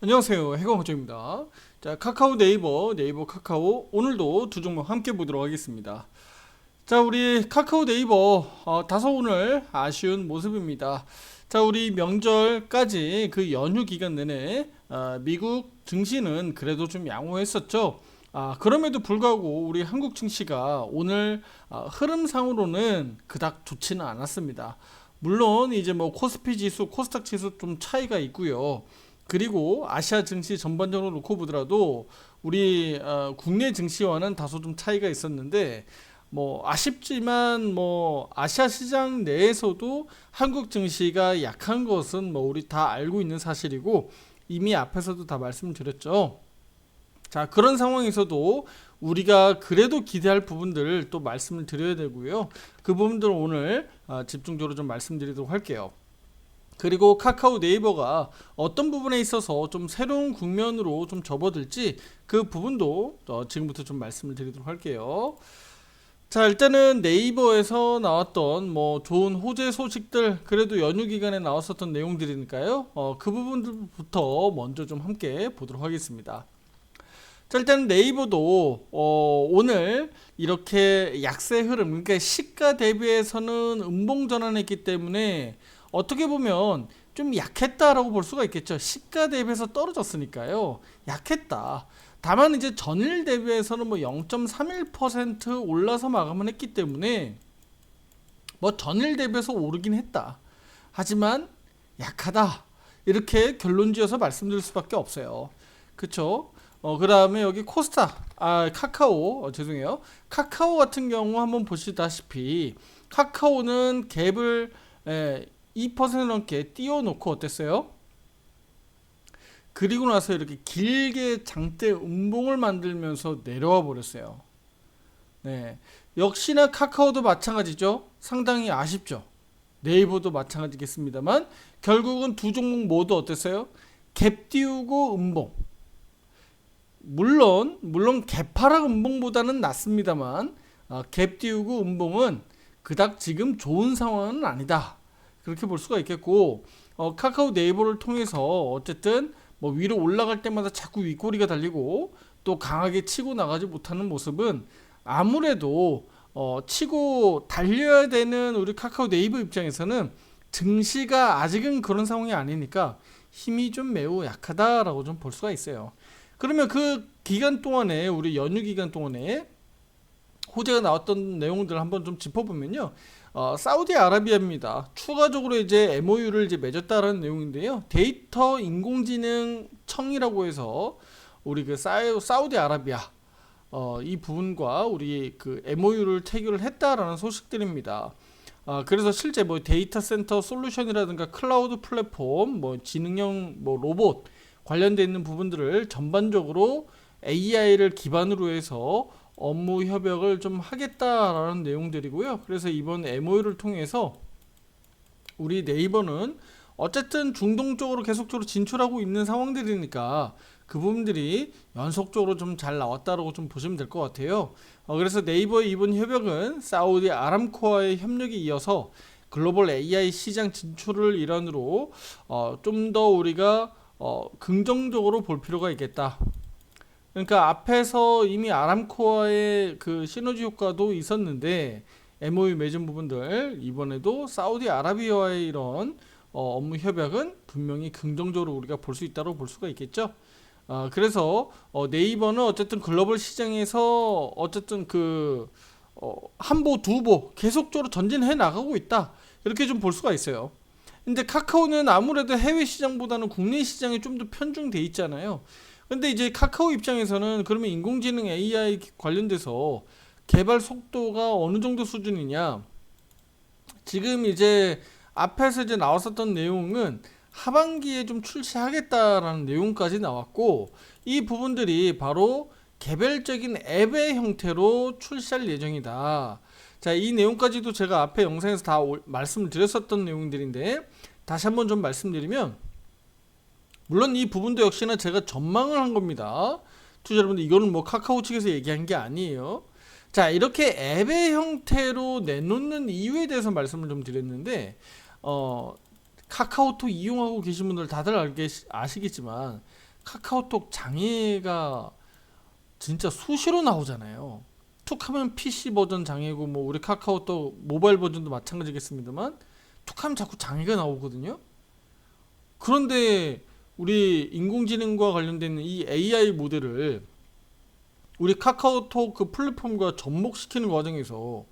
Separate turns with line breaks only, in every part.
안녕하세요, 해공호정입니다. 자, 카카오 네이버 카카오 오늘도 두 종목 함께 보도록 하겠습니다. 자, 우리 카카오 네이버 다소 오늘 아쉬운 모습입니다. 자, 우리 명절까지 그 연휴 기간 내내 미국 증시는 그래도 좀 양호했었죠. 그럼에도 불구하고 우리 한국 증시가 오늘 흐름상으로는 그닥 좋지는 않았습니다. 물론 이제 뭐 코스피 지수, 코스닥 지수 좀 차이가 있고요. 그리고 아시아 증시 전반적으로 놓고 보더라도 우리 국내 증시와는 다소 좀 차이가 있었는데 뭐 아쉽지만 뭐 아시아 시장 내에서도 한국 증시가 약한 것은 뭐 우리 다 알고 있는 사실이고 이미 앞에서도 다 말씀드렸죠. 자, 그런 상황에서도 우리가 그래도 기대할 부분들을 또 말씀을 드려야 되고요. 그 부분들을 오늘 집중적으로 좀 말씀드리도록 할게요. 그리고 카카오 네이버가 어떤 부분에 있어서 좀 새로운 국면으로 좀 접어들지 그 부분도 지금부터 좀 말씀을 드리도록 할게요. 자, 일단은 네이버에서 나왔던 뭐 좋은 호재 소식들, 그래도 연휴 기간에 나왔었던 내용들이니까요. 그 부분들부터 먼저 좀 함께 보도록 하겠습니다. 자, 일단 네이버도 오늘 이렇게 약세 흐름, 그러니까 시가 대비해서는 음봉 전환했기 때문에 어떻게 보면 좀 약했다라고 볼 수가 있겠죠. 시가 대비해서 떨어졌으니까요. 약했다. 다만 이제 전일 대비해서는 뭐 0.31% 올라서 마감을 했기 때문에 뭐 전일 대비해서 오르긴 했다. 하지만 약하다. 이렇게 결론 지어서 말씀드릴 수밖에 없어요. 그쵸? 그 다음에 여기 카카오, 죄송해요. 카카오 같은 경우 한번 보시다시피, 카카오는 갭을 2% 넘게 띄워놓고 어땠어요? 그리고 나서 이렇게 길게 장대 음봉을 만들면서 내려와 버렸어요. 네. 역시나 카카오도 마찬가지죠. 상당히 아쉽죠. 네이버도 마찬가지겠습니다만, 결국은 두 종목 모두 어땠어요? 갭 띄우고 음봉. 물론 개파락 음봉보다는 낫습니다만 갭 띄우고 음봉은 그닥 지금 좋은 상황은 아니다. 그렇게 볼 수가 있겠고 카카오 네이버를 통해서 어쨌든 뭐 위로 올라갈 때마다 자꾸 윗꼬리가 달리고 또 강하게 치고 나가지 못하는 모습은 아무래도 치고 달려야 되는 우리 카카오 네이버 입장에서는 증시가 아직은 그런 상황이 아니니까 힘이 좀 매우 약하다라고 좀 볼 수가 있어요. 그러면 그 기간 동안에 우리 연휴 기간 동안에 호재가 나왔던 내용들을 한번 좀 짚어보면요. 사우디아라비아입니다. 추가적으로 이제 MOU를 이제 맺었다라는 내용인데요. 데이터 인공지능 청이라고 해서 우리 그 사우디아라비아 이 부분과 우리 그 MOU를 체결을 했다라는 소식들입니다. 그래서 실제 뭐 데이터 센터 솔루션이라든가 클라우드 플랫폼, 뭐 지능형 뭐 로봇 관련돼 있는 부분들을 전반적으로 AI를 기반으로 해서 업무 협약을 좀 하겠다라는 내용들이고요. 그래서 이번 MOU를 통해서 우리 네이버는 어쨌든 중동 쪽으로 계속적으로 진출하고 있는 상황들이니까 그 부분들이 연속적으로 좀 잘 나왔다라고 좀 보시면 될 것 같아요. 그래서 네이버의 이번 협약은 사우디 아람코와의 협력에 이어서 글로벌 AI 시장 진출을 일환으로 좀 더 우리가 긍정적으로 볼 필요가 있겠다. 그러니까 앞에서 이미 아람코와의 그 시너지 효과도 있었는데 MOU 맺은 부분들 이번에도 사우디아라비아와의 이런 업무 협약은 분명히 긍정적으로 우리가 볼 수 있다고 볼 수가 있겠죠. 그래서 네이버는 어쨌든 글로벌 시장에서 어쨌든 그 한보 두보 계속적으로 전진해 나가고 있다 이렇게 좀 볼 수가 있어요. 근데 카카오는 아무래도 해외 시장보다는 국내 시장에 좀 더 편중돼 있잖아요. 근데 이제 카카오 입장에서는 그러면 인공지능 AI 관련돼서 개발 속도가 어느 정도 수준이냐? 지금 이제 앞에서 이제 나왔었던 내용은 하반기에 좀 출시하겠다라는 내용까지 나왔고 이 부분들이 바로 개별적인 앱의 형태로 출시할 예정이다. 자, 이 내용까지도 제가 앞에 영상에서 다 말씀을 드렸었던 내용들인데 다시 한번 좀 말씀드리면 물론 이 부분도 역시나 제가 전망을 한 겁니다. 투자 여러분들 이거는 뭐 카카오 측에서 얘기한 게 아니에요. 자, 이렇게 앱의 형태로 내놓는 이유에 대해서 말씀을 좀 드렸는데 카카오톡 이용하고 계신 분들 다들 아시겠지만 카카오톡 장애가 진짜 수시로 나오잖아요. 툭 하면 PC 버전 장애고 뭐 우리 카카오톡 모바일 버전도 마찬가지겠습니다만 툭 하면 자꾸 장애가 나오거든요. 그런데 우리 인공지능과 관련된 이 AI 모델을 우리 카카오톡 그 플랫폼과 접목시키는 과정에서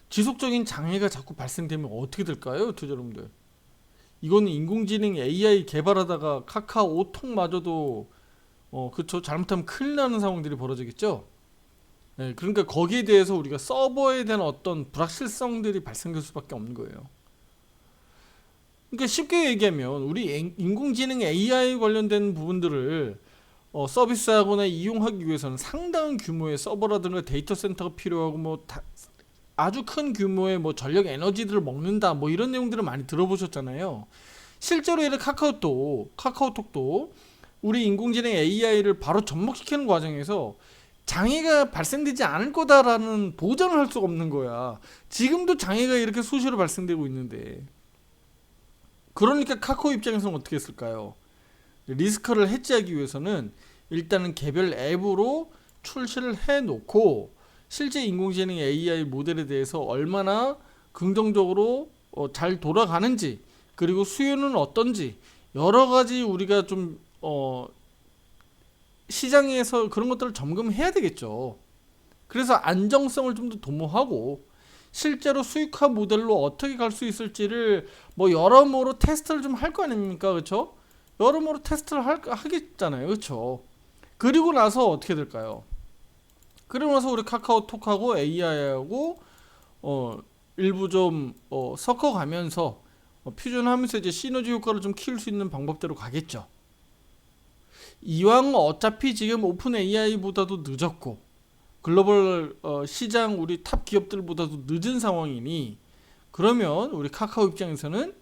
지속적인 장애가 자꾸 발생되면 어떻게 될까요, 투자 여러분들? 이거는 인공지능 AI 개발하다가 카카오톡마저도 그쵸, 잘못하면 큰일 나는 상황들이 벌어지겠죠. 네, 그러니까 거기에 대해서 우리가 서버에 대한 어떤 불확실성들이 발생될 수밖에 없는 거예요. 그러니까 쉽게 얘기하면 우리 인공지능 AI 관련된 부분들을 서비스하거나 이용하기 위해서는 상당한 규모의 서버라든가 데이터 센터가 필요하고 아주 큰 규모의 전력 에너지들을 먹는다 이런 내용들을 많이 들어보셨잖아요. 실제로 이런 카카오톡도 우리 인공지능 AI를 바로 접목시키는 과정에서 장애가 발생되지 않을 거다라는 보장을 할 수가 없는 거야. 지금도 장애가 이렇게 수시로 발생되고 있는데, 그러니까 카카오 입장에서는 어떻게 했을까요? 리스크를 해지하기 위해서는 일단은 개별 앱으로 출시를 해놓고 실제 인공지능 AI 모델에 대해서 얼마나 긍정적으로 잘 돌아가는지, 그리고 수요는 어떤지 여러 가지 우리가 좀 시장에서 그런 것들을 점검해야 되겠죠. 그래서 안정성을 좀 더 도모하고 실제로 수익화 모델로 어떻게 갈 수 있을지를 여러모로 테스트를 좀 할 거 아닙니까, 그렇죠? 여러모로 테스트를 하겠잖아요, 그렇죠? 그리고 나서 어떻게 될까요? 그리고 나서 우리 카카오톡하고 AI하고 일부 좀 섞어가면서 퓨전하면서 이제 시너지 효과를 좀 키울 수 있는 방법대로 가겠죠. 이왕 어차피 지금 오픈 AI보다도 늦었고 글로벌 시장 우리 탑 기업들보다도 늦은 상황이니, 그러면 우리 카카오 입장에서는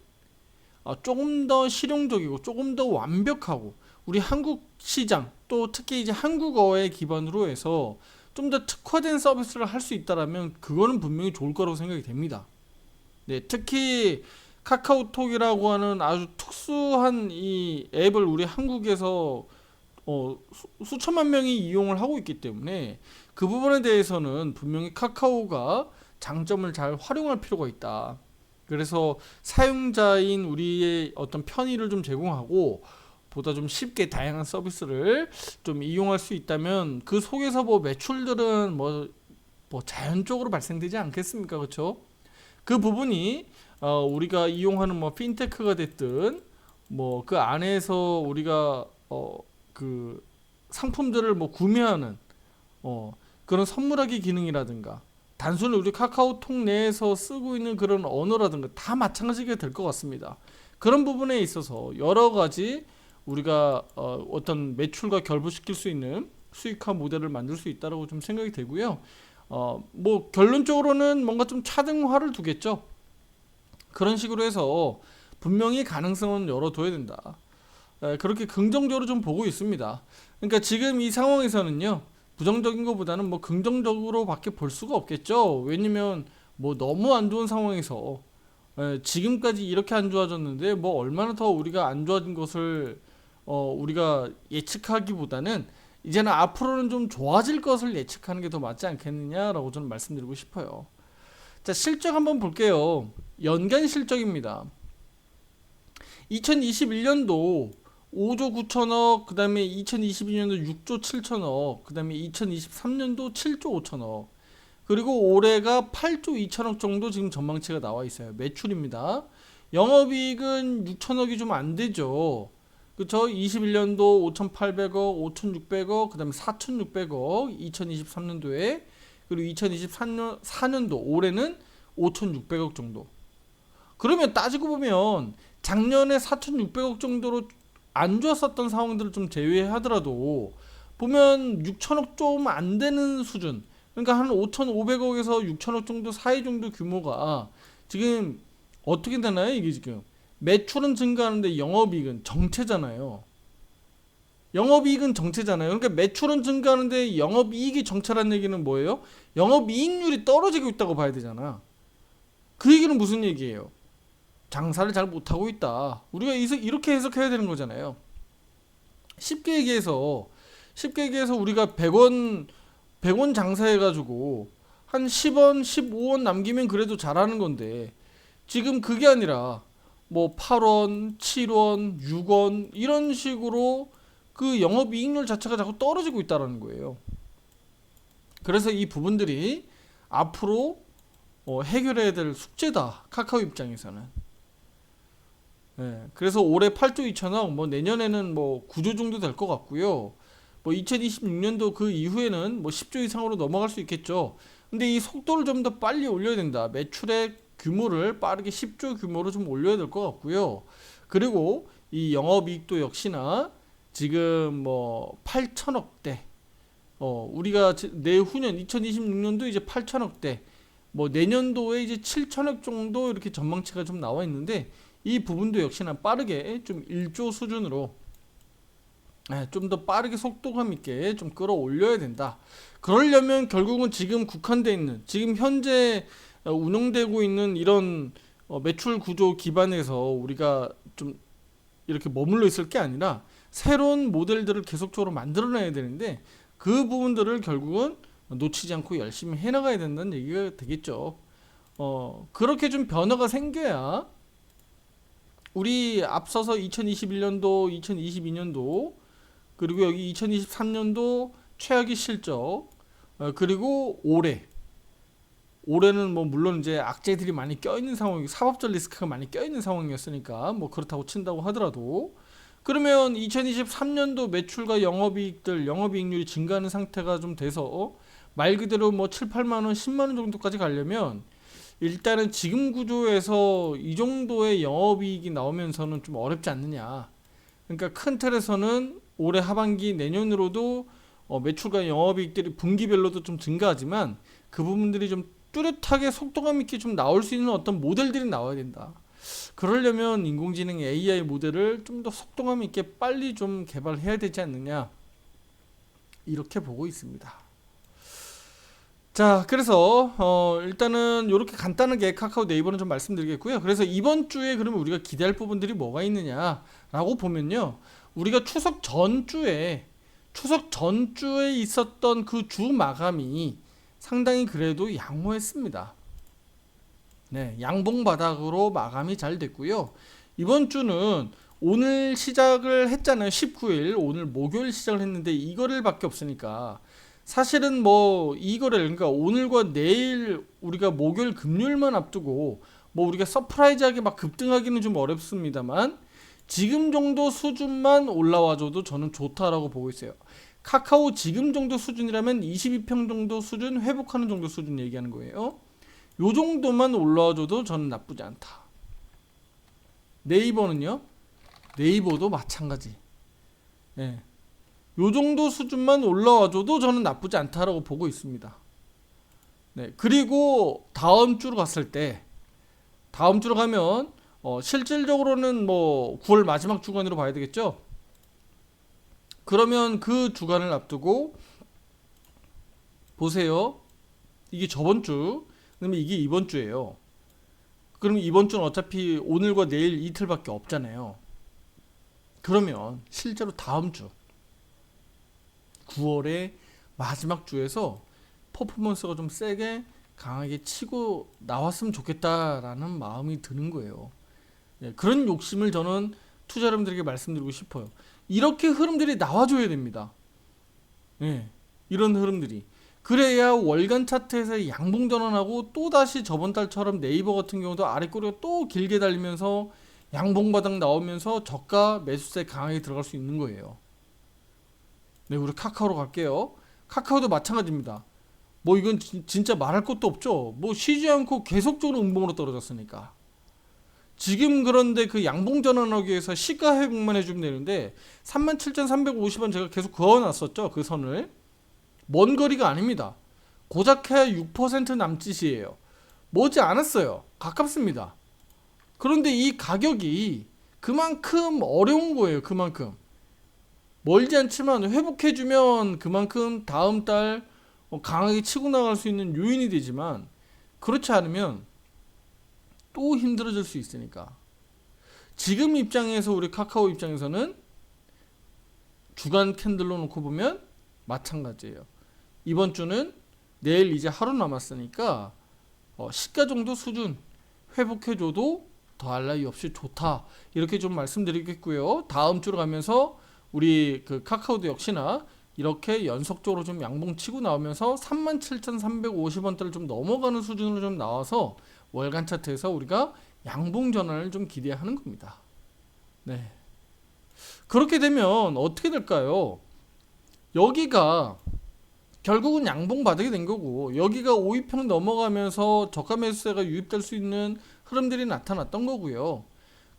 조금 더 실용적이고 조금 더 완벽하고 우리 한국 시장 또 특히 이제 한국어에 기반으로 해서 좀 더 특화된 서비스를 할 수 있다라면 그거는 분명히 좋을 거라고 생각이 됩니다. 네, 특히 카카오톡이라고 하는 아주 특수한 이 앱을 우리 한국에서 수천만 명이 이용을 하고 있기 때문에 그 부분에 대해서는 분명히 카카오가 장점을 잘 활용할 필요가 있다. 그래서 사용자인 우리의 어떤 편의를 좀 제공하고 보다 좀 쉽게 다양한 서비스를 좀 이용할 수 있다면 그 속에서 매출들은 자연적으로 발생되지 않겠습니까? 그렇죠? 그 부분이 우리가 이용하는 핀테크가 됐든 그 안에서 우리가 그 상품들을 구매하는 그런 선물하기 기능이라든가 단순히 우리 카카오톡 내에서 쓰고 있는 그런 언어라든가 다 마찬가지가 될 것 같습니다. 그런 부분에 있어서 여러 가지 우리가 어떤 매출과 결부시킬 수 있는 수익화 모델을 만들 수 있다고 좀 생각이 되고요. 결론적으로는 뭔가 좀 차등화를 두겠죠. 그런 식으로 해서 분명히 가능성은 열어둬야 된다. 그렇게 긍정적으로 좀 보고 있습니다. 그러니까 지금 이 상황에서는요, 부정적인 것보다는 긍정적으로밖에 볼 수가 없겠죠. 왜냐면 너무 안 좋은 상황에서 지금까지 이렇게 안 좋아졌는데 얼마나 더 우리가 안 좋아진 것을 우리가 예측하기보다는 이제는 앞으로는 좀 좋아질 것을 예측하는 게 더 맞지 않겠느냐라고 저는 말씀드리고 싶어요. 자, 실적 한번 볼게요. 연간 실적입니다. 2021년도 5조 9천억, 그 다음에 2022년도 6조 7천억, 그 다음에 2023년도 7조 5천억, 그리고 올해가 8조 2천억 정도 지금 전망치가 나와 있어요. 매출입니다. 영업이익은 6천억이 좀 안 되죠. 그쵸? 21년도 5,800억, 5,600억, 그 다음에 4,600억, 2023년도에, 그리고 2024년도 올해는 5,600억 정도. 그러면 따지고 보면 작년에 4,600억 정도로 안 좋았었던 상황들을 좀 제외하더라도 보면 6천억 좀 안 되는 수준, 그러니까 한 5,500억에서 6천억 정도 사이 정도 규모가 지금 어떻게 되나요? 이게 지금 매출은 증가하는데 영업이익은 정체잖아요. 영업이익은 정체잖아요. 그러니까 매출은 증가하는데 영업이익이 정체라는 얘기는 뭐예요? 영업이익률이 떨어지고 있다고 봐야 되잖아. 그 얘기는 무슨 얘기예요? 장사를 잘 못하고 있다. 우리가 이렇게 해석해야 되는 거잖아요. 쉽게 얘기해서 우리가 100원 장사해가지고 한 10원, 15원 남기면 그래도 잘하는 건데 지금 그게 아니라 뭐 8원, 7원, 6원 이런 식으로 그 영업이익률 자체가 자꾸 떨어지고 있다는 거예요. 그래서 이 부분들이 앞으로 해결해야 될 숙제다. 카카오 입장에서는. 그래서 올해 8조 2천억, 뭐 내년에는 뭐 9조 정도 될 것 같고요. 뭐 2026년도 그 이후에는 뭐 10조 이상으로 넘어갈 수 있겠죠. 근데 이 속도를 좀 더 빨리 올려야 된다. 매출의 규모를 빠르게 10조 규모로 좀 올려야 될 것 같고요. 그리고 이 영업이익도 역시나 지금 뭐 8천억대, 우리가 내후년 2026년도 이제 8천억대, 뭐 내년도에 이제 7천억 정도 이렇게 전망치가 좀 나와 있는데 이 부분도 역시나 빠르게 좀 1조 수준으로 좀 더 빠르게 속도감 있게 좀 끌어올려야 된다. 그러려면 결국은 지금 국한돼 있는, 지금 현재 운영되고 있는 이런 매출 구조 기반에서 우리가 좀 이렇게 머물러 있을 게 아니라 새로운 모델들을 계속적으로 만들어내야 되는데 그 부분들을 결국은 놓치지 않고 열심히 해나가야 된다는 얘기가 되겠죠. 그렇게 좀 변화가 생겨야 우리 앞서서 2021년도, 2022년도 그리고 여기 2023년도 최악의 실적, 그리고 올해는 뭐 물론 이제 악재들이 많이 껴있는 상황이, 사법적 리스크가 많이 껴있는 상황이었으니까 뭐 그렇다고 친다고 하더라도 그러면 2023년도 매출과 영업이익률이 증가하는 상태가 좀 돼서 말 그대로 뭐 7, 8만 원, 10만 원 정도까지 가려면 일단은 지금 구조에서 이 정도의 영업이익이 나오면서는 좀 어렵지 않느냐. 그러니까 큰 틀에서는 올해 하반기 내년으로도 매출과 영업이익들이 분기별로도 좀 증가하지만 그 부분들이 좀 뚜렷하게 속도감 있게 좀 나올 수 있는 어떤 모델들이 나와야 된다. 그러려면 인공지능 AI 모델을 좀 더 속도감 있게 빨리 좀 개발해야 되지 않느냐, 이렇게 보고 있습니다. 자, 그래서 일단은 이렇게 간단하게 카카오 네이버는 좀 말씀드리겠고요. 그래서 이번 주에 그러면 우리가 기대할 부분들이 뭐가 있느냐라고 보면요, 우리가 추석 전주에 있었던 그 주 마감이 상당히 그래도 양호했습니다. 네, 양봉 바닥으로 마감이 잘 됐고요. 이번 주는 오늘 시작을 했잖아요. 19일 오늘 목요일 시작을 했는데 이거를밖에 없으니까 사실은 뭐 이거를, 그러니까 오늘과 내일 우리가 목요일 금요일만 앞두고 뭐 우리가 서프라이즈하게 막 급등하기는 좀 어렵습니다만 지금 정도 수준만 올라와줘도 저는 좋다라고 보고 있어요. 카카오 지금 정도 수준이라면 22평 정도 수준, 회복하는 정도 수준 얘기하는 거예요. 요 정도만 올라와줘도 저는 나쁘지 않다. 네이버는요? 네이버도 마찬가지. 예. 요 정도 수준만 올라와줘도 저는 나쁘지 않다라고 보고 있습니다. 네. 그리고 다음 주로 가면 실질적으로는 뭐 9월 마지막 주간으로 봐야 되겠죠. 그러면 그 주간을 앞두고 보세요. 이게 저번 주, 그러면 이게 이번 주예요. 그럼 이번 주는 어차피 오늘과 내일 이틀밖에 없잖아요. 그러면 실제로 다음 주 9월의 마지막 주에서 퍼포먼스가 좀 세게 강하게 치고 나왔으면 좋겠다라는 마음이 드는 거예요. 그런 욕심을 저는 투자 여러분들에게 말씀드리고 싶어요. 이렇게 흐름들이 나와줘야 됩니다. 이런 흐름들이. 그래야 월간 차트에서 양봉 전환하고 또다시 저번 달처럼 네이버 같은 경우도 아래 꼬리가 또 길게 달리면서 양봉 바닥 나오면서 저가 매수세 강하게 들어갈 수 있는 거예요. 네, 우리 카카오로 갈게요. 카카오도 마찬가지입니다. 뭐 이건 진짜 말할 것도 없죠. 뭐 쉬지 않고 계속적으로 음봉으로 떨어졌으니까. 지금 그런데 그 양봉 전환하기 위해서 시가 회복만 해주면 되는데 37,350원 제가 계속 그어놨었죠. 그 선을. 먼 거리가 아닙니다. 고작 해야 6% 남짓이에요. 머지 않았어요. 가깝습니다. 그런데 이 가격이 그만큼 어려운 거예요. 그만큼. 멀지 않지만 회복해주면 그만큼 다음 달 강하게 치고 나갈 수 있는 요인이 되지만 그렇지 않으면 또 힘들어질 수 있으니까 지금 입장에서 우리 카카오 입장에서는 주간 캔들로 놓고 보면 마찬가지예요. 이번 주는 내일 이제 하루 남았으니까 시가 정도 수준 회복해줘도 더할 나위 없이 좋다. 이렇게 좀 말씀드리겠고요. 다음 주로 가면서 우리 그 카카오도 역시나 이렇게 연속적으로 좀 양봉 치고 나오면서 37,350원대를 좀 넘어가는 수준으로 좀 나와서 월간 차트에서 우리가 양봉 전환을 좀 기대하는 겁니다. 네. 그렇게 되면 어떻게 될까요? 여기가 결국은 양봉 바닥이 된 거고, 여기가 5위평 넘어가면서 저가 매수세가 유입될 수 있는 흐름들이 나타났던 거고요.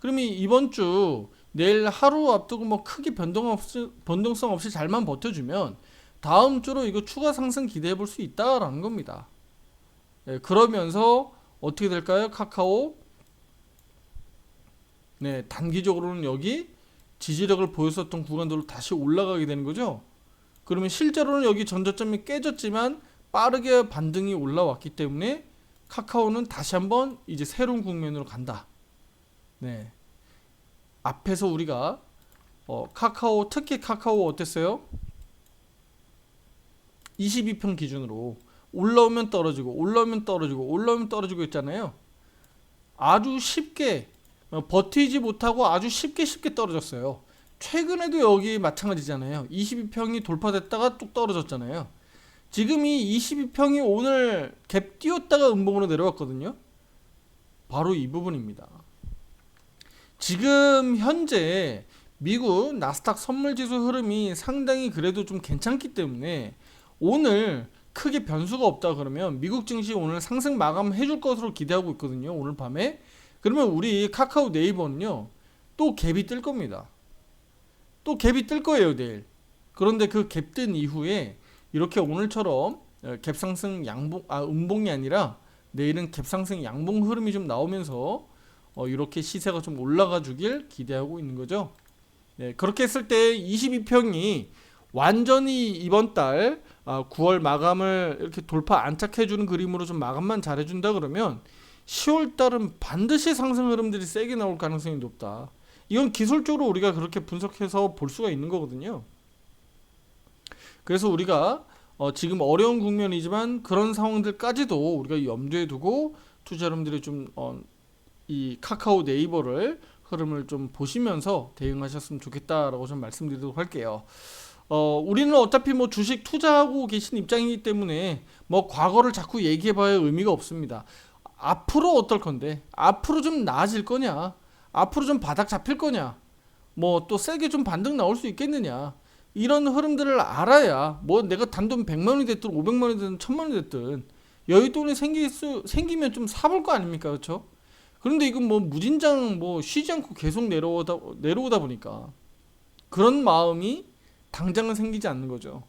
그러면 이번 주 내일 하루 앞두고 뭐 크게 변동성 없이 잘만 버텨주면 다음 주로 이거 추가 상승 기대해 볼 수 있다라는 겁니다. 네, 그러면서 어떻게 될까요? 카카오 네, 단기적으로는 여기 지지력을 보였었던 구간들로 다시 올라가게 되는 거죠. 그러면 실제로는 여기 전저점이 깨졌지만 빠르게 반등이 올라왔기 때문에 카카오는 다시 한번 이제 새로운 국면으로 간다. 네. 앞에서 우리가 카카오, 특히 카카오 어땠어요? 22평 기준으로 올라오면 떨어지고 올라오면 떨어지고 올라오면 떨어지고 했잖아요. 아주 쉽게 버티지 못하고 아주 쉽게 떨어졌어요. 최근에도 여기 마찬가지잖아요. 22평이 돌파됐다가 뚝 떨어졌잖아요. 지금 이 22평이 오늘 갭 띄웠다가 음봉으로 내려왔거든요. 바로 이 부분입니다. 지금 현재 미국 나스닥 선물지수 흐름이 상당히 그래도 좀 괜찮기 때문에 오늘 크게 변수가 없다 그러면 미국 증시 오늘 상승 마감해 줄 것으로 기대하고 있거든요. 오늘 밤에. 그러면 우리 카카오 네이버는요. 또 갭이 뜰 겁니다. 또 갭이 뜰 거예요, 내일. 그런데 그 갭 뜬 이후에 이렇게 오늘처럼 갭 상승 양봉 음봉이 아니라 내일은 갭 상승 양봉 흐름이 좀 나오면서 이렇게 시세가 좀 올라가 주길 기대하고 있는 거죠. 네, 그렇게 했을 때 22평이 완전히 이번 달 9월 마감을 이렇게 돌파 안착해 주는 그림으로 좀 마감만 잘해 준다 그러면 10월 달은 반드시 상승 흐름들이 세게 나올 가능성이 높다. 이건 기술적으로 우리가 그렇게 분석해서 볼 수가 있는 거거든요. 그래서 우리가 지금 어려운 국면이지만 그런 상황들까지도 우리가 염두에 두고 투자 여러분들이 좀 이 카카오 네이버를 흐름을 좀 보시면서 대응하셨으면 좋겠다라고 좀 말씀드리도록 할게요. 우리는 어차피 뭐 주식 투자하고 계신 입장이기 때문에 뭐 과거를 자꾸 얘기해봐야 의미가 없습니다. 앞으로 어떨 건데, 앞으로 좀 나아질 거냐, 앞으로 좀 바닥 잡힐 거냐, 뭐 또 세게 좀 반등 나올 수 있겠느냐, 이런 흐름들을 알아야 뭐 내가 단돈 100만 원이 됐든 500만 원이 됐든 1000만 원이 됐든 여윳돈이 생기면 좀 사볼 거 아닙니까, 그렇죠? 그런데 이건 뭐 무진장 뭐 쉬지 않고 계속 내려오다 보니까 그런 마음이 당장은 생기지 않는 거죠.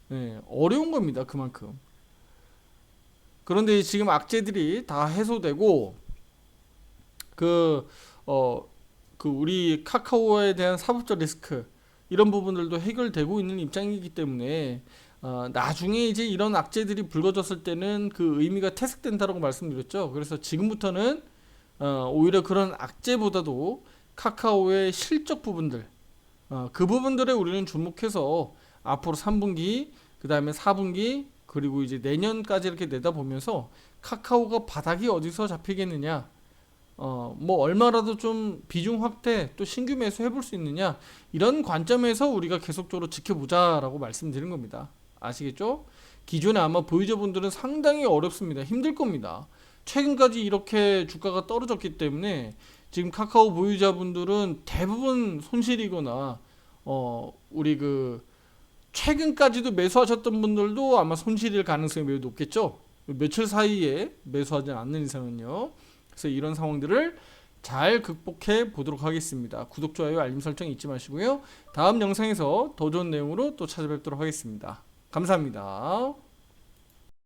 네, 어려운 겁니다, 그만큼. 그런데 지금 악재들이 다 해소되고 그 우리 카카오에 대한 사법적 리스크 이런 부분들도 해결되고 있는 입장이기 때문에 나중에 이제 이런 악재들이 불거졌을 때는 그 의미가 퇴색된다라고 말씀드렸죠. 그래서 지금부터는 오히려 그런 악재보다도 카카오의 실적 부분들 그 부분들에 우리는 주목해서 앞으로 3분기 그 다음에 4분기 그리고 이제 내년까지 이렇게 내다보면서 카카오가 바닥이 어디서 잡히겠느냐, 뭐 얼마라도 좀 비중 확대 또 신규 매수 해볼 수 있느냐, 이런 관점에서 우리가 계속적으로 지켜보자라고 말씀드린 겁니다. 아시겠죠? 기존에 아마 보유자분들은 상당히 어렵습니다. 힘들 겁니다. 최근까지 이렇게 주가가 떨어졌기 때문에 지금 카카오 보유자분들은 대부분 손실이거나 우리 그 최근까지도 매수하셨던 분들도 아마 손실일 가능성이 매우 높겠죠. 며칠 사이에 매수하지 않는 이상은요. 그래서 이런 상황들을 잘 극복해 보도록 하겠습니다. 구독, 좋아요, 알림 설정 잊지 마시고요. 다음 영상에서 더 좋은 내용으로 또 찾아뵙도록 하겠습니다. 감사합니다.